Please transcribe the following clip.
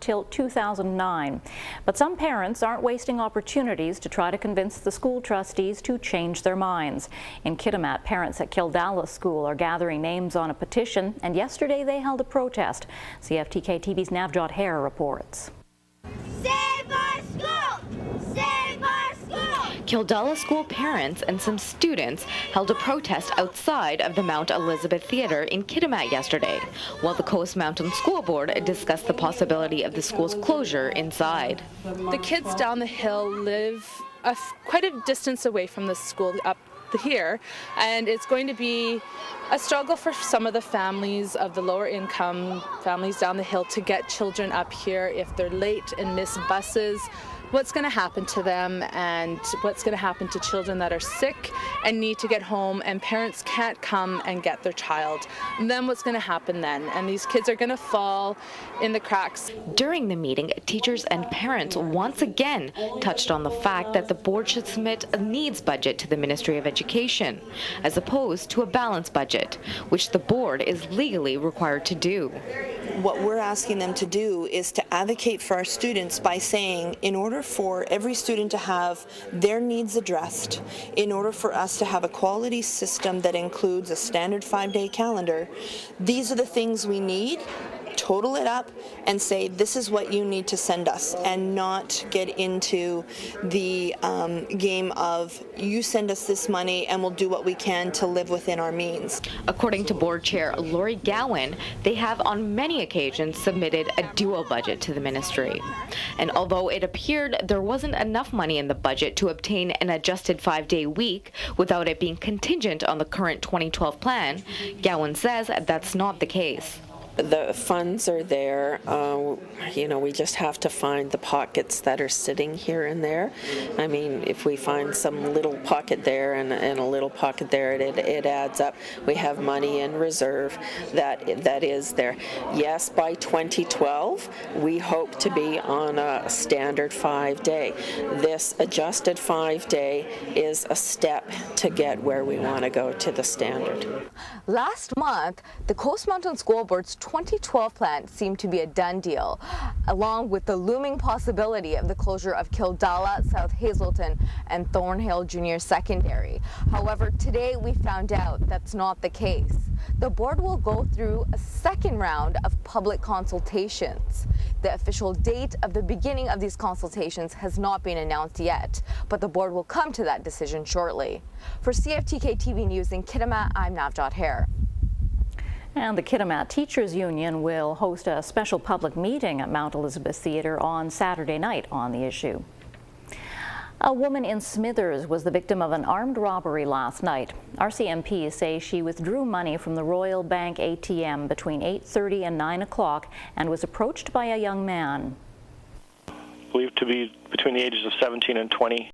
until 2009. But some parents aren't wasting opportunities to try to convince the school trustees to change their minds. In Kitimat, parents at Kildala School are gathering names on a petition, and yesterday they held a protest. CFTK TV's Navjot Hare reports. Save our school! Save our school! Kildala school parents and some students held a protest outside of the Mount Elizabeth Theatre in Kitimat yesterday, while the Coast Mountain School Board discussed the possibility of the school's closure inside. The kids down the hill live quite a distance away from the school up here, and it's going to be a struggle for some of the families of the lower income families down the hill to get children up here. If they're late and miss buses, what's going to happen to them, and what's going to happen to children that are sick and need to get home and parents can't come and get their child. And then what's going to happen then? And these kids are going to fall in the cracks. During the meeting, teachers and parents once again touched on the fact that the board should submit a needs budget to the Ministry of Education, as opposed to a balanced budget, which the board is legally required to do. What we're asking them to do is to advocate for our students by saying, in order for every student to have their needs addressed, in order for us to have a quality system that includes a standard 5-day calendar, these are the things we need. Total it up and say, this is what you need to send us, and not get into the game of, you send us this money and we'll do what we can to live within our means. According to board chair Lori Gowan, they have on many occasions submitted a dual budget to the ministry. And although it appeared there wasn't enough money in the budget to obtain an adjusted 5-day week without it being contingent on the current 2012 plan, Gowan says that's not the case. The funds are there. We just have to find the pockets that are sitting here and there. I mean, if we find some little pocket there and a little pocket there, it adds up. We have money in reserve that is there. Yes, by 2012, we hope to be on a standard 5-day. This adjusted 5-day is a step to get where we want to go to the standard. Last month, the Coast Mountain School Board's 2012 plan seemed to be a done deal, along with the looming possibility of the closure of Kildala, South Hazelton, and Thornhill Junior Secondary. However, today we found out that's not the case. The board will go through a second round of public consultations. The official date of the beginning of these consultations has not been announced yet, but the board will come to that decision shortly. For CFTK TV News in Kitimat, I'm Navjot Hare. And the Kitimat Teachers Union will host a special public meeting at Mount Elizabeth Theatre on Saturday night on the issue. A woman in Smithers was the victim of an armed robbery last night. RCMP say she withdrew money from the Royal Bank ATM between 8:30 and 9 o'clock and was approached by a young man. Believed to be between the ages of 17 and 20.